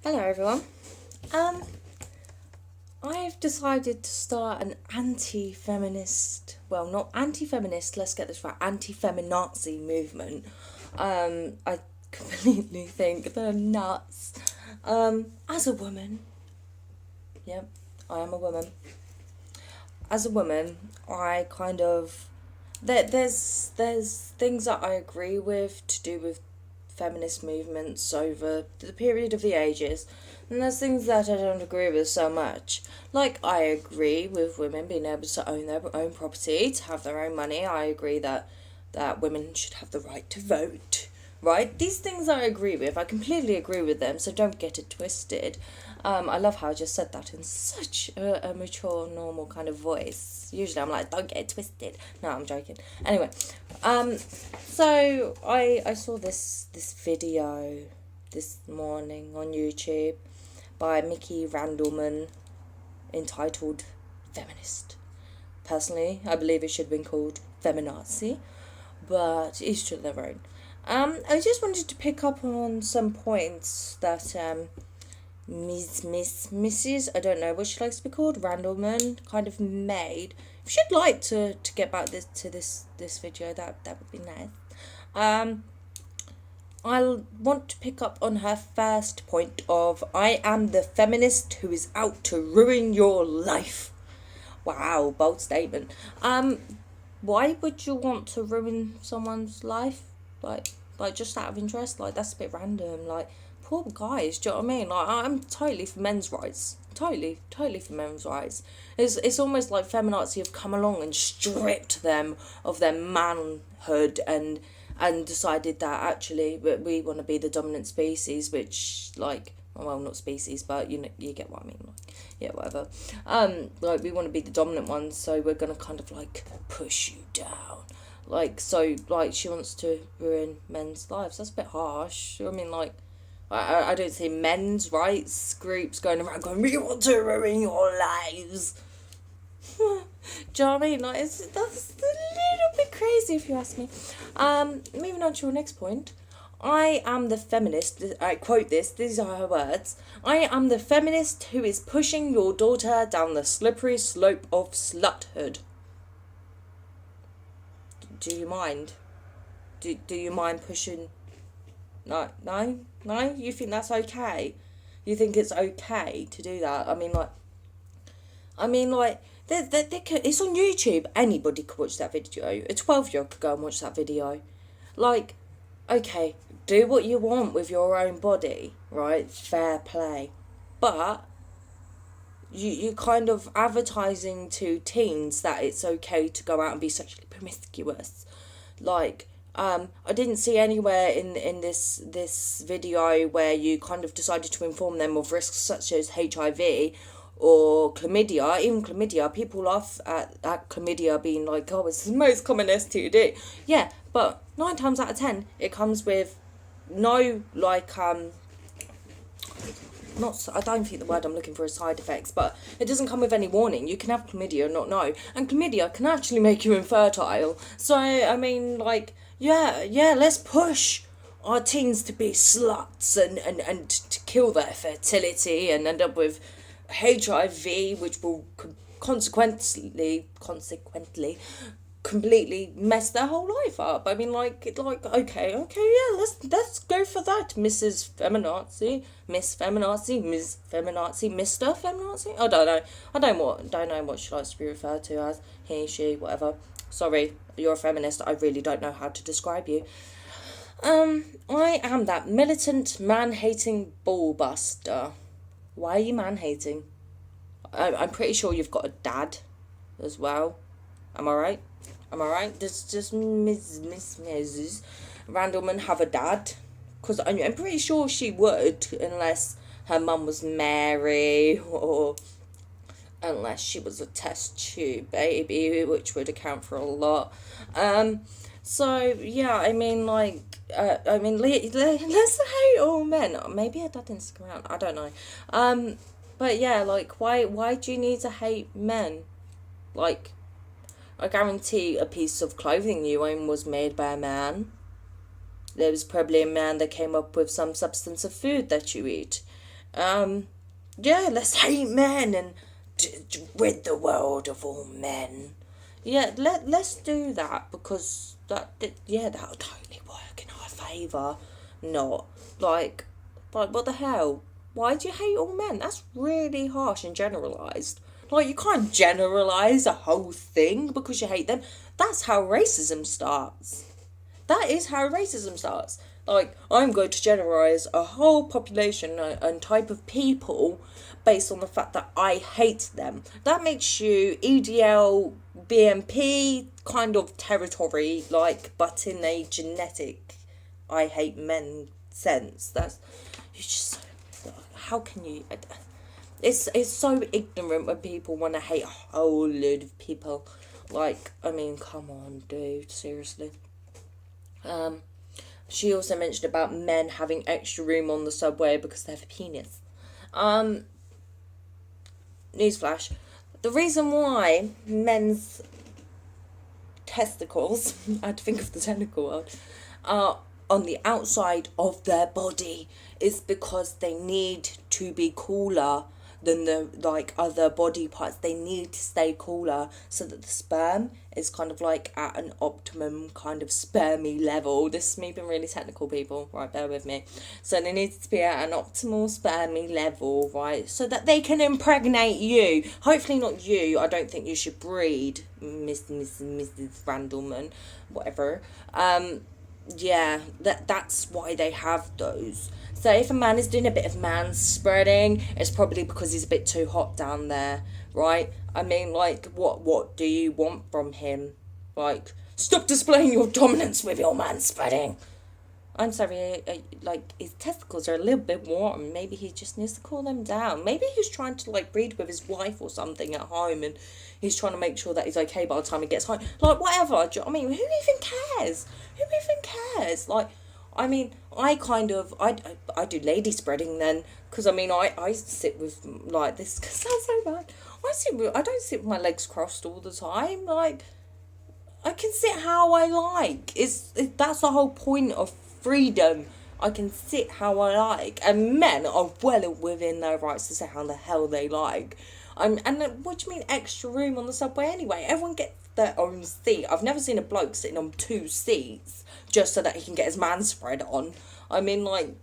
Hello everyone. Um, I've decided to start an anti-feminist, well, not anti-feminist, let's get this right, anti-feminazi movement. I completely think they're nuts. As a woman, yep, I am a woman. As a woman, I kind of there's things that I agree with to do with feminist movements over the period of the ages, and there's things that I don't agree with so much. Like, I agree with women being able to own their own property, to have their own money. I agree that women should have the right to vote. Right? These things I agree with. I completely agree with them, so don't get it twisted. I love how I just said that in such a mature, normal kind of voice. Usually I'm like, don't get it twisted. No, I'm joking. Anyway, so I saw this video this morning on YouTube by Mickey Randleman entitled Feminist. Personally, I believe it should have been called Feminazi, but each to their own. I just wanted to pick up on some points that Mrs. I don't know what she likes to be called, Randleman, kind of made. If she'd like to get back this video, that would be nice. I want to pick up on her first point of I am the feminist who is out to ruin your life. Wow, bold statement. Why would you want to ruin someone's life? Like just out of interest? Like, that's a bit random. Like, poor guys, do you know what I mean? Like, I'm totally for men's rights. Totally for men's rights. It's almost like feminazis have come along and stripped them of their manhood and decided that actually we want to be the dominant species, which, like, well, not species, but you get what I mean. Like, yeah, whatever. Like, we want to be the dominant ones, so we're gonna kind of like push you down. Like, so, like, she wants to ruin men's lives. That's a bit harsh. I mean, like, I don't see men's rights groups going around going, we want to ruin your lives. Do you know what I mean? Like, that's a little bit crazy if you ask me. Moving on to your next point. I am the feminist, I quote this, these are her words. I am the feminist who is pushing your daughter down the slippery slope of sluthood. Do you mind? Do you mind pushing? No? You think that's okay? You think it's okay to do that? It's on YouTube. Anybody could watch that video. A 12-year-old could go and watch that video. Like, okay, do what you want with your own body, right? Fair play. But you kind of advertising to teens that it's okay to go out and be sexually promiscuous. Like, I didn't see anywhere in this video where you kind of decided to inform them of risks such as HIV or chlamydia. Even chlamydia, people laugh at chlamydia being like, oh, it's the most common STD. Yeah, but 9 times out of 10, it comes with no, like, not, I don't think the word I'm looking for is side effects, but it doesn't come with any warning. You can have chlamydia and not know. And chlamydia can actually make you infertile. So, I mean, like, yeah, let's push our teens to be sluts and to kill their fertility and end up with HIV, which will consequently completely mess their whole life up. I mean, okay, yeah, let's go for that, Mrs. Feminazi, Miss Feminazi, Ms. Feminazi, Mr. Feminazi. I don't know what she likes to be referred to as. He, she, whatever. Sorry, you're a feminist. I really don't know how to describe you. I am that militant, man-hating ballbuster. Why are you man-hating? I'm pretty sure you've got a dad as well. Am I right? Does Mrs. Randleman have a dad? Because I'm pretty sure she would, unless her mum was Mary, or unless she was a test tube baby, which would account for a lot. So, yeah, I mean, like, let's hate all men. Maybe her dad didn't stick around. I don't know. But yeah, like, why do you need to hate men? Like, I guarantee a piece of clothing you own was made by a man. There was probably a man that came up with some substance of food that you eat. Yeah, let's hate men and rid the world of all men. Yeah, let's do that, because that'll totally work in our favour. Not like what the hell? Why do you hate all men? That's really harsh and generalised. Like, you can't generalise a whole thing because you hate them. That's how racism starts. That is how racism starts. Like, I'm going to generalise a whole population and type of people based on the fact that I hate them. That makes you EDL, BMP kind of territory, like, but in a genetic I hate men sense. That's, you just, how can you, it's so ignorant when people want to hate a whole load of people. Like, I mean, come on, dude, seriously. She also mentioned about men having extra room on the subway because they have a penis. Newsflash. The reason why men's testicles, I had to think of the technical word, are on the outside of their body is because they need to be cooler than the like other body parts. They need to stay cooler so that the sperm is kind of like at an optimum kind of spermy level. This is me being really technical, people, right, bear with me. So they need to be at an optimal spermy level, right, so that they can impregnate you. Hopefully not you. I don't think you should breed, Mrs. Randleman, whatever. Yeah, that's why they have those. So if a man is doing a bit of man spreading, it's probably because he's a bit too hot down there, right? I mean, like, what do you want from him? Like, stop displaying your dominance with your man spreading. I'm sorry, like, his testicles are a little bit warm. Maybe he just needs to cool them down. Maybe he's trying to, like, breed with his wife or something at home, and he's trying to make sure that he's okay by the time he gets home. Like, whatever. Do you know what I mean? Who even cares? Who even cares? Like, I mean, I do lady spreading then, because, I mean, I sit with, like, this sounds so bad. I don't sit with my legs crossed all the time. Like, I can sit how I like. That's the whole point of freedom. I can sit how I like, and men are well within their rights to sit how the hell they like. And what do you mean extra room on the subway anyway? Everyone gets their own seat. I've never seen a bloke sitting on two seats just so that he can get his man spread on. I mean, like,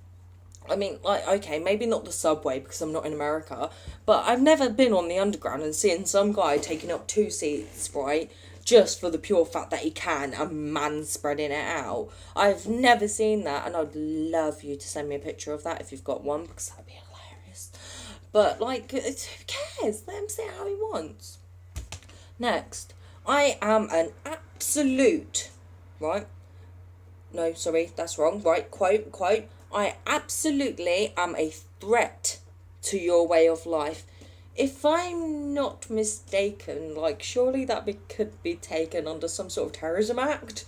okay, maybe not the subway because I'm not in America, but I've never been on the underground and seen some guy taking up two seats, right? Just for the pure fact that he can, and man spreading it out. I've never seen that, and I'd love you to send me a picture of that if you've got one, because that'd be hilarious. But, like, who cares? Let him sit how he wants. Next, I am an absolute, right? No, sorry, that's wrong, right? Quote. I absolutely am a threat to your way of life. If I'm not mistaken, like, surely that could be taken under some sort of terrorism act.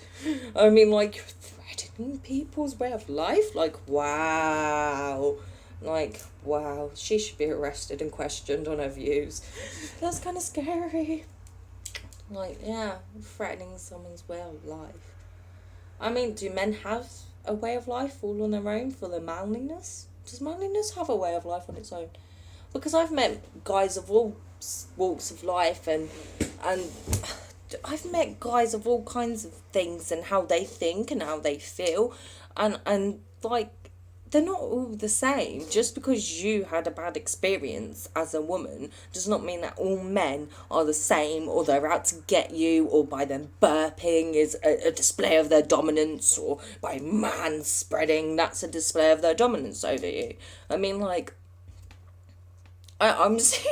I mean, like, you're threatening people's way of life? Like, wow. Like, wow. She should be arrested and questioned on her views. That's kind of scary. Like, yeah, threatening someone's way of life. I mean, do men have a way of life all on their own for their manliness? Does manliness have a way of life on its own? Because I've met guys of all walks of life, and I've met guys of all kinds of things and how they think and how they feel, and like, they're not all the same. Just because you had a bad experience as a woman does not mean that all men are the same, or they're out to get you, or by them burping is a display of their dominance, or by man spreading, that's a display of their dominance over you. I mean, like, I'm just,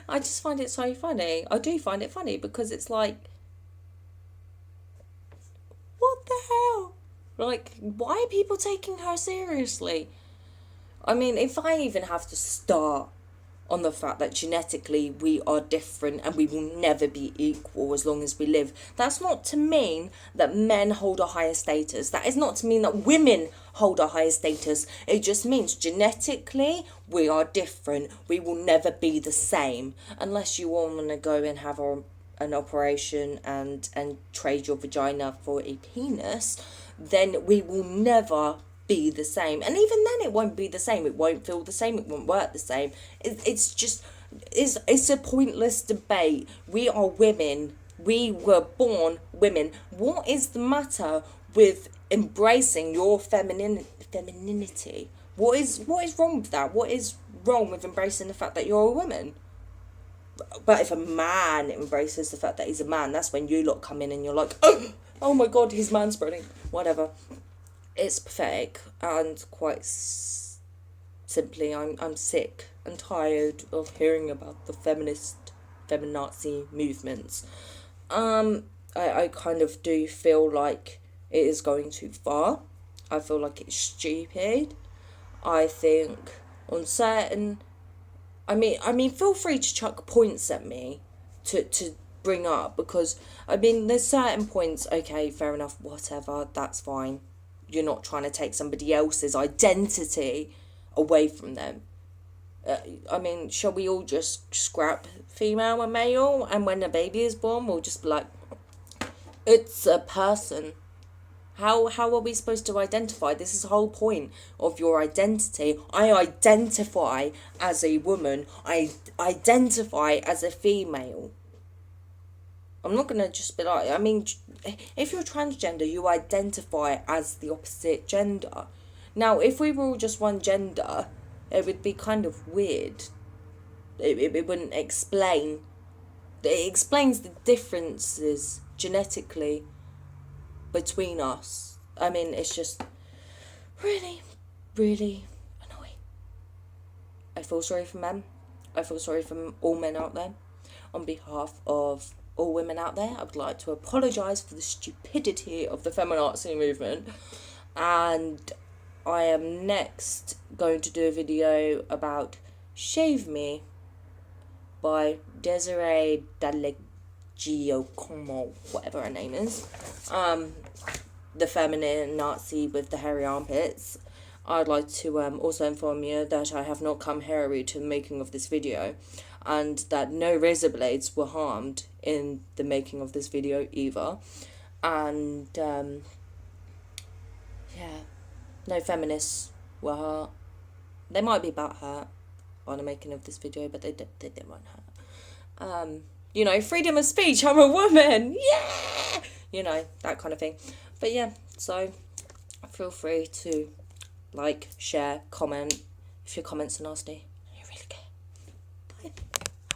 I just find it so funny. I do find it funny because it's like, what the hell? Like, why are people taking her seriously? I mean, if I even have to start on the fact that genetically we are different and we will never be equal as long as we live, that's not to mean that men hold a higher status. That is not to mean that women hold a higher status. It just means genetically we are different. We will never be the same unless you all want to go and have an operation and trade your vagina for a penis. Then we will never be the same. And even then it won't be the same. It won't feel the same. It won't work the same. It's a pointless debate. We are women. We were born women. What is the matter with embracing your femininity? What is wrong with that? What is wrong with embracing the fact that you're a woman? But if a man embraces the fact that he's a man, that's when you lot come in and you're like, oh my god, he's manspreading. Whatever. It's pathetic, and quite simply, I'm sick and tired of hearing about the feminazi movements. I kind of do feel like it is going too far. I feel like it's stupid. I think on certain, I mean, feel free to chuck points at me to bring up, because I mean, there's certain points. Okay, fair enough, whatever, that's fine. You're not trying to take somebody else's identity away from them. I mean, shall we all just scrap female and male, and when a baby is born, we'll just be like, it's a person. How are we supposed to identify? This is the whole point of your identity. I identify as a woman. I identify as a female. I'm not going to just be like, I mean, if you're transgender, you identify as the opposite gender. Now, if we were all just one gender, it would be kind of weird. It wouldn't explain. It explains the differences genetically between us. I mean, it's just really, really annoying. I feel sorry for men. I feel sorry for all men out there. On behalf of all women out there, I would like to apologise for the stupidity of the feminazi movement. And I am next going to do a video about Shave Me by Desiree Giacomo, whatever her name is. The feminine Nazi with the hairy armpits. I'd like to also inform you that I have not come hairy to the making of this video, and that no razor blades were harmed in the making of this video either. And yeah, no feminists were hurt. They might be about hurt by the making of this video, but they weren't hurt. You know, freedom of speech, I'm a woman, yeah! You know, that kind of thing. But yeah, so feel free to like, share, comment, if your comments are nasty.